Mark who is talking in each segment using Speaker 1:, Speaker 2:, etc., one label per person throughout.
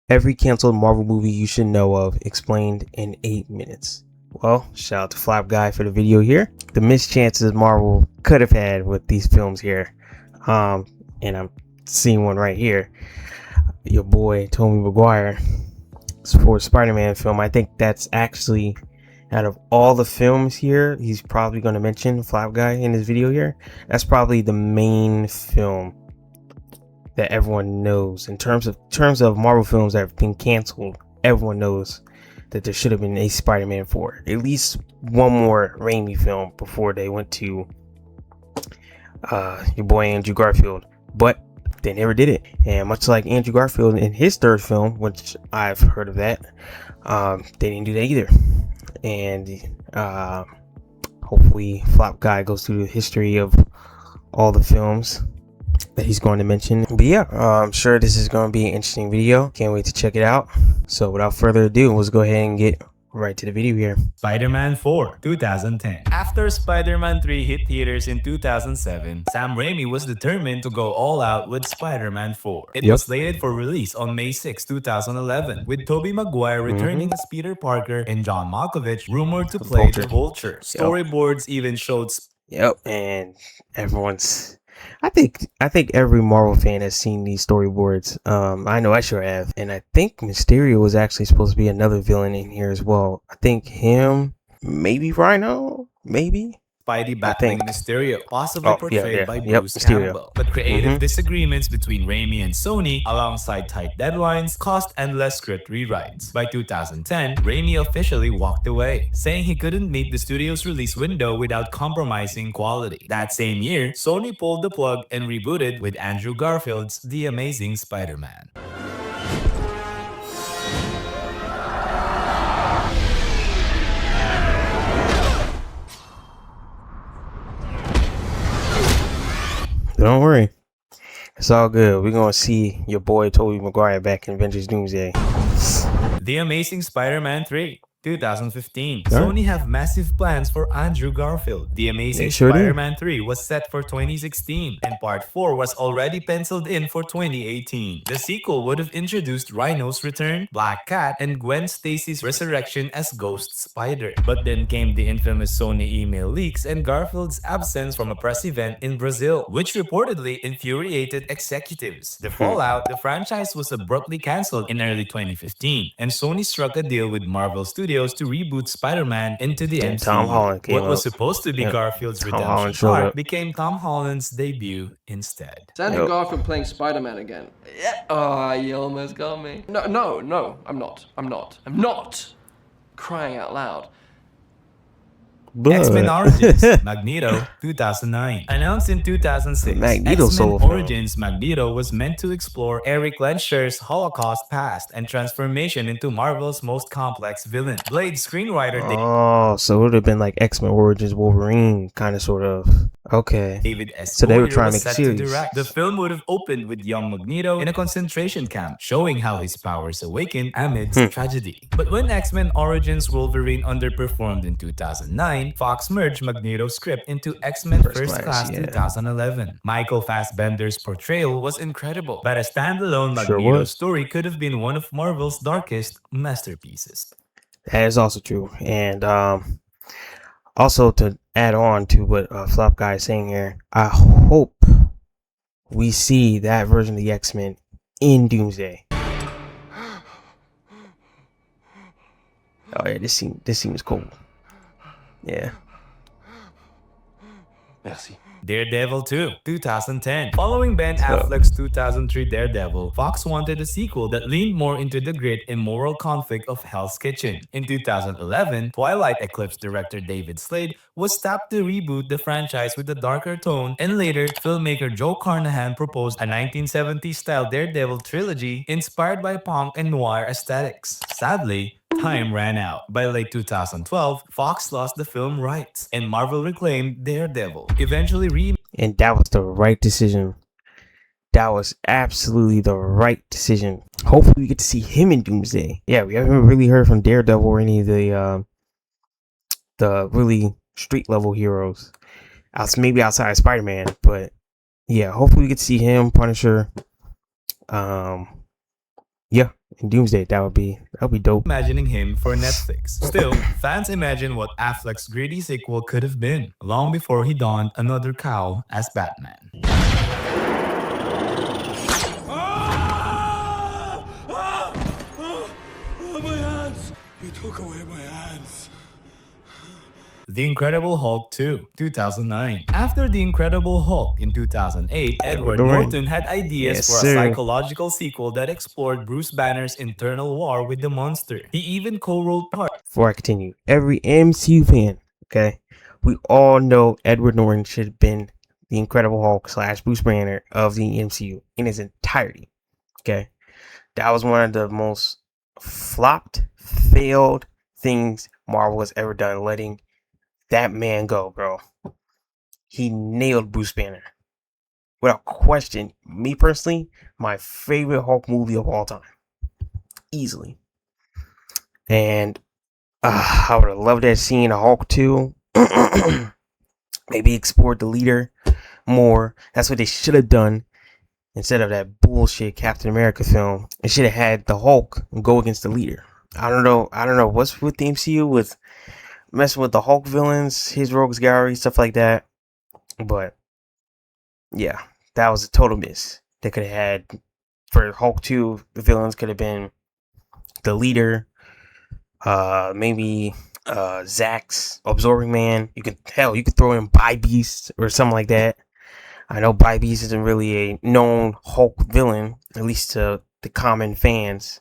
Speaker 1: Every canceled Marvel movie you should know of, explained in 8 minutes. Well, shout out to Flop Guy for the video here. The missed chances Marvel could have had with these films here. And I'm seeing one right here. Your boy Tobey Maguire for Spider-Man film. I think that's actually, out of all the films here, he's probably going to mention Flop Guy in his video here. That's probably the main film that everyone knows in terms of Marvel films that have been canceled. Everyone knows that there should have been a Spider-Man 4, at least one more Raimi film before they went to your boy Andrew Garfield, but they never did it. And much like Andrew Garfield in his third film, which I've heard of that, they didn't do that either. And hopefully Flop Guy goes through the history of all the films that he's going to mention. But yeah, I'm sure this is going to be an interesting video. Can't wait to check it out. So without further ado, let's go ahead and get right to the video here.
Speaker 2: Spider-Man 4, 2010. After Spider-Man 3 hit theaters in 2007, Sam Raimi was determined to go all out with Spider-Man 4. It was slated for release on May 6, 2011, with Tobey Maguire returning as Peter Parker and John Malkovich rumored to play the Vulture. Storyboards even showed...
Speaker 1: And everyone's... I think every Marvel fan has seen these storyboards. I know I sure have. And I think Mysterio was actually supposed to be another villain in here as well. I think him, maybe Rhino, maybe.
Speaker 2: Spidey battling Mysterio, possibly portrayed by Bruce Campbell. But creative disagreements between Raimi and Sony, alongside tight deadlines, caused endless script rewrites. By 2010, Raimi officially walked away, saying he couldn't meet the studio's release window without compromising quality. That same year, Sony pulled the plug and rebooted with Andrew Garfield's The Amazing Spider-Man.
Speaker 1: Don't worry, it's all good. We're gonna see your boy Tobey Maguire back in Avengers Doomsday.
Speaker 2: The Amazing Spider-Man 3, 2015. Sony have massive plans for Andrew Garfield. The Amazing Spider-Man 3 was set for 2016, and Part 4 was already penciled in for 2018. The sequel would have introduced Rhino's return, Black Cat, and Gwen Stacy's resurrection as Ghost Spider. But then came the infamous Sony email leaks and Garfield's absence from a press event in Brazil, which reportedly infuriated executives. The fallout, the franchise was abruptly cancelled in early 2015, and Sony struck a deal with Marvel Studios to reboot Spider-Man into the MCU.
Speaker 1: Tom Holland came
Speaker 2: What was supposed to be Garfield's redemption arc became Tom Holland's debut instead.
Speaker 3: It's Andrew Garfield playing Spider-Man again. Yeah. Oh, you almost got me. No, I'm not. Crying out loud.
Speaker 2: X-Men Origins Magneto 2009. Announced in 2006, X-Men Origins Magneto was meant to explore Eric Lensher's Holocaust past and transformation into Marvel's most complex villain. Blade screenwriter
Speaker 1: so it would have been like X-Men Origins Wolverine, kind of, sort of. Okay.
Speaker 2: David S.
Speaker 1: So they were
Speaker 2: Goyer
Speaker 1: trying to
Speaker 2: was
Speaker 1: make
Speaker 2: set
Speaker 1: a
Speaker 2: to
Speaker 1: series.
Speaker 2: direct. The film would have opened with young Magneto in a concentration camp, showing how his powers awakened amidst tragedy. But when X-Men Origins Wolverine underperformed in 2009, Fox merged Magneto's script into X-Men First Class 2011. Michael Fassbender's portrayal was incredible, but a standalone Magneto story could have been one of Marvel's darkest masterpieces.
Speaker 1: That is also true. And also, to add on to what Flop Guy is saying here, I hope we see that version of the X-Men in Doomsday. Oh yeah, this seems cool. Yeah.
Speaker 3: Merci.
Speaker 2: Daredevil 2, 2010. Following Ben Affleck's 2003 Daredevil, Fox wanted a sequel that leaned more into the grit and moral conflict of Hell's Kitchen. In 2011, Twilight Eclipse director David Slade was tapped to reboot the franchise with a darker tone, and later, filmmaker Joe Carnahan proposed a 1970s-style Daredevil trilogy inspired by punk and noir aesthetics. Sadly, time ran out. By late 2012, Fox lost the film rights, and Marvel reclaimed Daredevil, eventually
Speaker 1: and that was the right decision. That was absolutely the right decision. Hopefully we get to see him in Doomsday. Yeah, we haven't really heard from Daredevil or any of the really street level heroes. Maybe outside of Spider-Man, but yeah, hopefully we get to see him, Punisher, Yeah, in Doomsday, that would be dope.
Speaker 2: Imagining him for Netflix. Still, fans imagine what Affleck's gritty sequel could have been, long before he donned another cowl as Batman.
Speaker 4: My hands! You took away my hands.
Speaker 2: The Incredible Hulk 2, 2009. After The Incredible Hulk in 2008, Edward Norton had ideas
Speaker 1: Yes,
Speaker 2: for a
Speaker 1: sir.
Speaker 2: psychological sequel that explored Bruce Banner's internal war with the monster. He even co-wrote part.
Speaker 1: Before I continue, every MCU fan, okay, we all know Edward Norton should have been the Incredible Hulk / Bruce Banner of the MCU in its entirety. Okay, that was one of the most flopped, failed things Marvel has ever done, letting that man go, bro. He nailed Bruce Banner. Without question, me personally, my favorite Hulk movie of all time. Easily. And I would have loved that scene of Hulk 2. Maybe explored the leader more. That's what they should have done. Instead of that bullshit Captain America film. It should have had the Hulk go against the leader. I don't know what's with the MCU with messing with the Hulk villains, his rogues gallery, stuff like that. But yeah, that was a total miss. They could have had for Hulk 2, the villains could have been the leader, maybe Zack's Absorbing Man. You could throw in Bi-Beast or something like that. I know Bi-Beast isn't really a known Hulk villain, at least to the common fans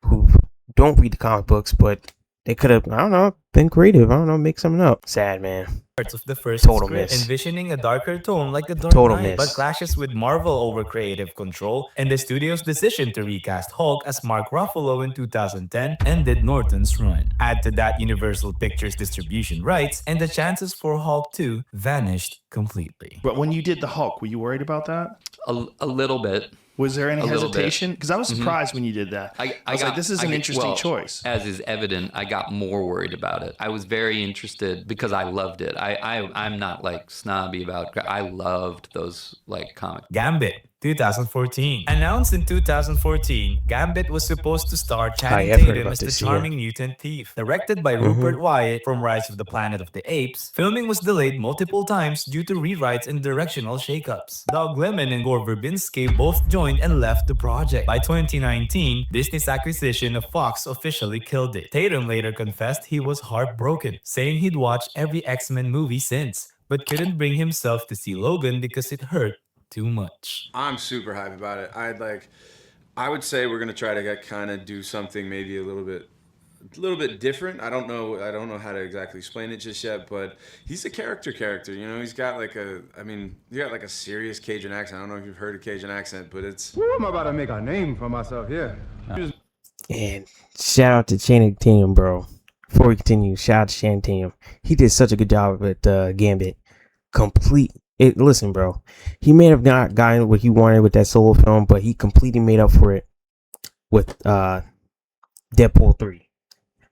Speaker 1: who don't read the comic books, but they could have, I don't know, been creative. I don't know, make something up. Sad, man.
Speaker 2: Parts of the first
Speaker 1: Total
Speaker 2: script,
Speaker 1: miss.
Speaker 2: envisioning a darker tone like The Dark
Speaker 1: Total
Speaker 2: Knight,
Speaker 1: miss.
Speaker 2: but clashes with Marvel over creative control and the studio's decision to recast Hulk as Mark Ruffalo in 2010 ended Norton's run. Add to that Universal Pictures distribution rights, and the chances for Hulk 2 vanished completely.
Speaker 5: But when you did the Hulk, were you worried about that?
Speaker 3: A little bit.
Speaker 5: Was there any
Speaker 3: A little bit.
Speaker 5: hesitation? Because I was surprised when you did that. I was like, this is an interesting choice.
Speaker 6: As is evident, I got more worried about it. I was very interested because I loved it. I'm not like snobby about. I loved those like comics.
Speaker 2: Gambit, 2014. Announced in 2014, Gambit was supposed to star Channing
Speaker 1: I've heard
Speaker 2: Tatum
Speaker 1: about
Speaker 2: as the
Speaker 1: this,
Speaker 2: charming mutant thief. Directed by Rupert Wyatt from Rise of the Planet of the Apes, filming was delayed multiple times due to rewrites and directional shakeups. Doug Liman and Gore Verbinski both joined and left the project. By 2019, Disney's acquisition of Fox officially killed it. Tatum later confessed he was heartbroken, saying he'd watched every X-Men movie since, but couldn't bring himself to see Logan because it hurt too much.
Speaker 7: I'm super hyped about it. I would say we're gonna try to kind of do something maybe a little bit different. I don't know how to exactly explain it just yet, but he's a character. You know, he's got like a serious Cajun accent. I don't know if you've heard of Cajun accent, but it's.
Speaker 8: Woo, I'm about to make a name for myself here.
Speaker 1: And shout out to Channing Tatum, bro. Before we continue, shout out to Channing Tatum. He did such a good job with Gambit. Listen, bro. He may have not gotten what he wanted with that solo film, but he completely made up for it with Deadpool 3.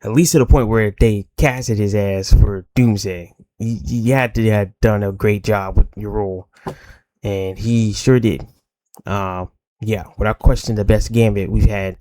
Speaker 1: At least to the point where they casted his ass for Doomsday. You had to have done a great job with your role. And he sure did. Yeah, without question, the best Gambit we've had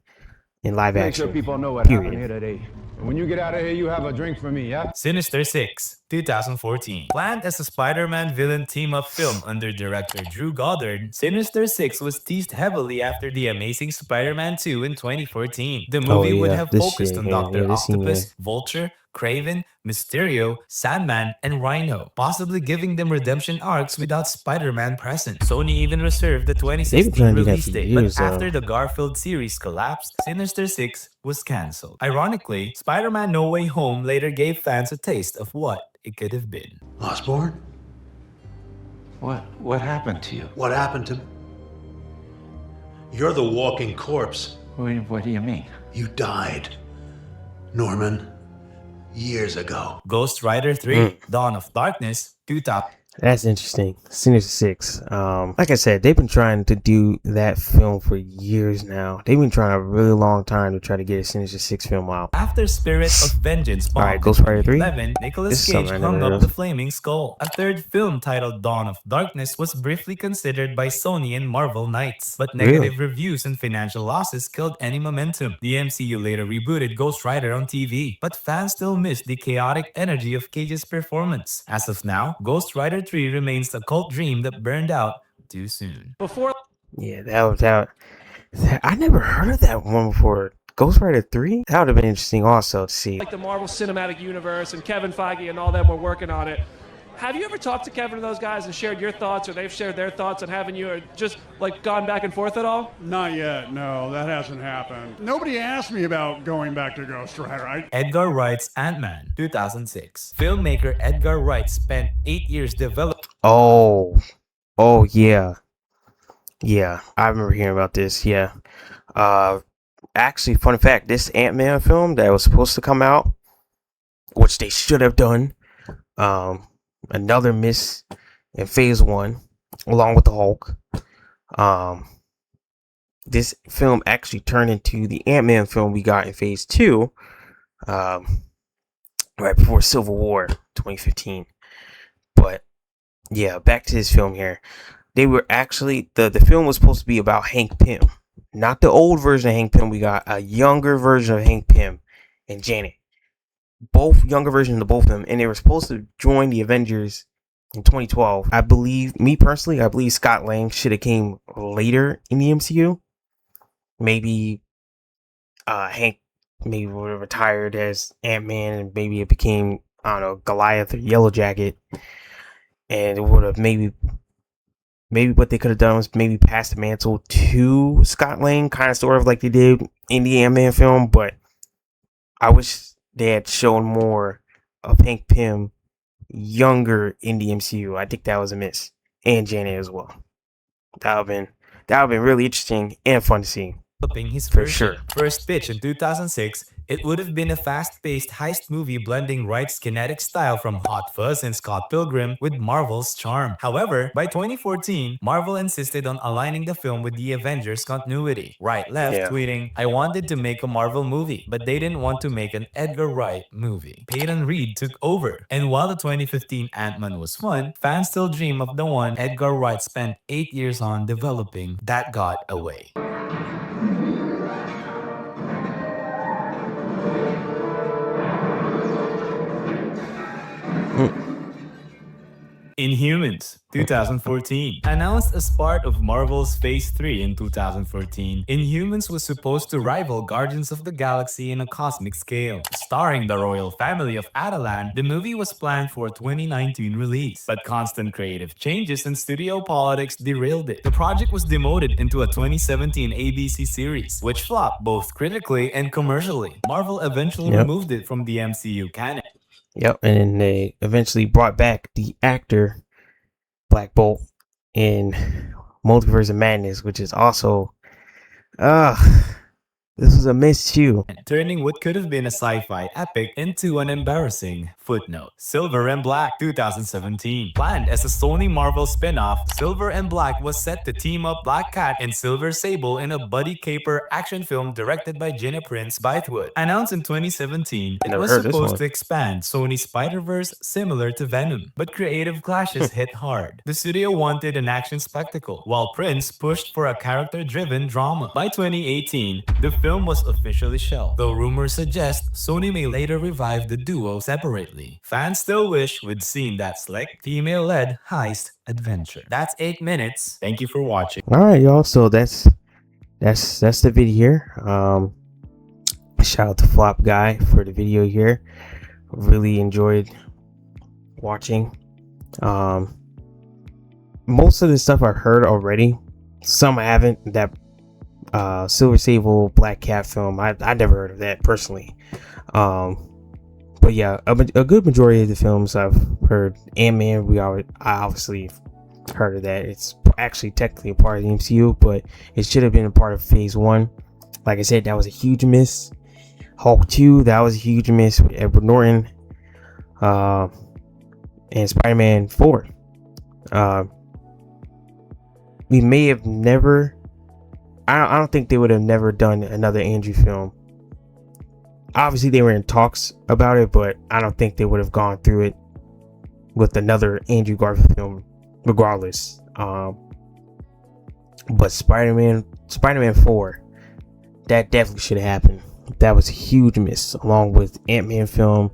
Speaker 1: in live
Speaker 8: Make
Speaker 1: action.
Speaker 8: sure people know what
Speaker 1: period.
Speaker 8: happened here today. And when you get out of here, you have a drink for me, yeah?
Speaker 2: Sinister Six, 2014. Planned as a Spider-Man villain team-up film under director Drew Goddard, Sinister Six was teased heavily after The Amazing Spider-Man 2 in 2014. The movie would have focused on Dr. Octopus, Vulture, Kraven, Mysterio, Sandman, and Rhino, possibly giving them redemption arcs without Spider-Man present. Sony even reserved the 2016 release date, but after the Garfield series collapsed, Sinister Six was cancelled. Ironically, Spider-Man No Way Home later gave fans a taste of what it could have been.
Speaker 9: Osborn?
Speaker 10: What happened to you?
Speaker 9: What happened to... You're the walking corpse.
Speaker 10: What do you mean?
Speaker 9: You died, Norman, years ago.
Speaker 2: Ghost Rider 3, Dawn of Darkness, 2000.
Speaker 1: That's interesting. Sinister Six. Like I said, they've been trying to do that film for years now. They've been trying a really long time to try to get a Sinister Six film out.
Speaker 2: After Spirit of Vengeance bombed
Speaker 1: Alright, Ghost Rider 3.
Speaker 2: 2011, Nicolas Cage hung up the Flaming Skull. A third film titled Dawn of Darkness was briefly considered by Sony and Marvel Knights, but negative reviews and financial losses killed any momentum. The MCU later rebooted Ghost Rider on TV, but fans still missed the chaotic energy of Cage's performance. As of now, Ghost Rider 3 remains a cult dream that burned out too soon.
Speaker 1: Yeah, that was out. I never heard of that one before. Ghost Rider 3? That would have been interesting also to see.
Speaker 11: Like the Marvel Cinematic Universe and Kevin Feige and all them were working on it. Have you ever talked to Kevin and those guys and shared your thoughts, or they've shared their thoughts on having you, or just like gone back and forth at all?
Speaker 4: Not yet, no, that hasn't happened. Nobody asked me about going back to Ghost Rider, right?
Speaker 2: Edgar Wright's Ant-Man, 2006. Filmmaker Edgar Wright spent 8 years developing.
Speaker 1: Oh yeah. Yeah, I remember hearing about this. Yeah. Actually, fun fact, this Ant-Man film that was supposed to come out, which they should have done, another miss in phase 1, along with the Hulk. This film actually turned into the Ant-Man film we got in phase 2, right before Civil War 2015. But yeah, back to this film here. They were actually, the film was supposed to be about Hank Pym. Not the old version of Hank Pym. We got a younger version of Hank Pym and Janet. Both younger versions of both of them. And they were supposed to join the Avengers in 2012. I believe, me personally, I believe Scott Lang should have came later in the MCU. Maybe Hank maybe would have retired as Ant-Man, and maybe it became, I don't know, Goliath or Yellow Jacket. And it would have maybe what they could have done was maybe pass the mantle to Scott Lang, kind of sort of like they did in the Ant-Man film. But I wish they had shown more of Hank Pym younger in the MCU. I think that was a miss. And Janet as well. That would have been really interesting and fun to see.
Speaker 2: His
Speaker 1: for sure.
Speaker 2: First pitch in 2006, it would have been a fast-paced heist movie blending Wright's kinetic style from Hot Fuzz and Scott Pilgrim with Marvel's charm. However, by 2014, Marvel insisted on aligning the film with the Avengers continuity. Wright left, tweeting, "I wanted to make a Marvel movie, but they didn't want to make an Edgar Wright movie." Peyton Reed took over. And while the 2015 Ant-Man was fun, fans still dream of the one Edgar Wright spent 8 years on developing that got away. Inhumans, 2014. Announced as part of Marvel's Phase 3 in 2014, Inhumans was supposed to rival Guardians of the Galaxy in a cosmic scale. Starring the royal family of Attilan, the movie was planned for a 2019 release, but constant creative changes and studio politics derailed it. The project was demoted into a 2017 ABC series, which flopped both critically and commercially. Marvel eventually removed it from the MCU canon.
Speaker 1: Yep, and then they eventually brought back the actor Black Bolt in Multiverse of Madness, which is also, this was a miss too.
Speaker 2: Turning what could have been a sci-fi epic into an embarrassing footnote. Silver and Black, 2017. Planned as a Sony Marvel spin-off, Silver and Black was set to team up Black Cat and Silver Sable in a buddy caper action film directed by Gina Prince Bythewood. Announced in 2017, it was supposed to expand Sony's Spider-Verse similar to Venom, but creative clashes hit hard. The studio wanted an action spectacle, while Prince pushed for a character-driven drama. By 2018, the film was officially shelved, though rumors suggest Sony may later revive the duo separately. Fans still wish we'd seen that slick, female-led heist adventure. That's 8 minutes. Thank you for watching.
Speaker 1: All right, y'all. So that's the video here. Shout out to Flop Guy for the video here. Really enjoyed watching. Most of the stuff I've heard already. Some I haven't. That Silver Sable Black Cat film, I never heard of that personally. But yeah, a good majority of the films I've heard. Ant-Man, I obviously heard of that. It's actually technically a part of the MCU, but it should have been a part of Phase 1. Like I said, that was a huge miss. Hulk 2, that was a huge miss with Edward Norton. And Spider-Man 4. We may have never, I don't think they would have never done another Andrew film. Obviously they were in talks about it, but I don't think they would have gone through it with another Andrew Garfield film regardless. But Spider-Man 4, that definitely should have happened. That was a huge miss, along with Ant-Man film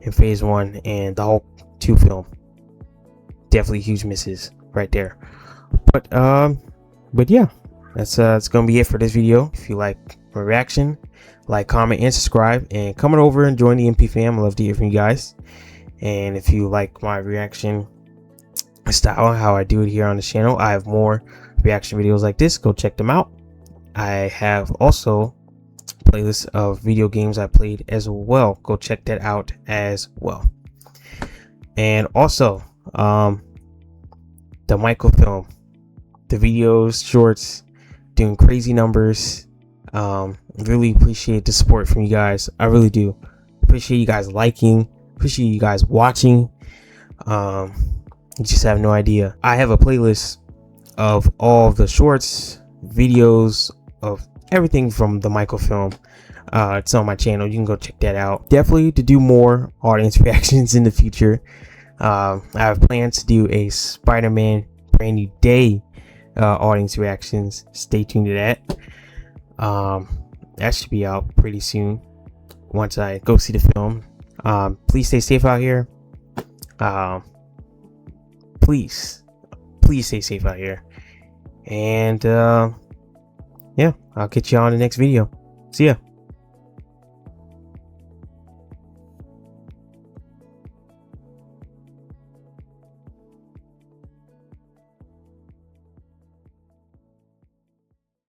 Speaker 1: in phase 1 and the Hulk 2 film. Definitely huge misses right there. But yeah, that's gonna be it for this video. If you like my reaction, like, comment, and subscribe, and coming over and join the MP fam. I love to hear from you guys. And if you like my reaction style, how I do it here on the channel, I have more reaction videos like this. Go check them out. I have also playlists of video games I played as well. Go check that out as well. And also the Michael film, the videos, shorts, doing crazy numbers. Really appreciate the support from you guys. I really do appreciate you guys liking, appreciate you guys watching. You just have no idea. I have a playlist of all the shorts, videos, of everything from the Michael film. It's on my channel. You can go check that out. Definitely to do more audience reactions in the future. I have plans to do a Spider-Man Brand New Day audience reactions. Stay tuned to that. That should be out pretty soon once I go see the film. Please stay safe out here. Please stay safe out here. And yeah, I'll catch you on the next video. See ya.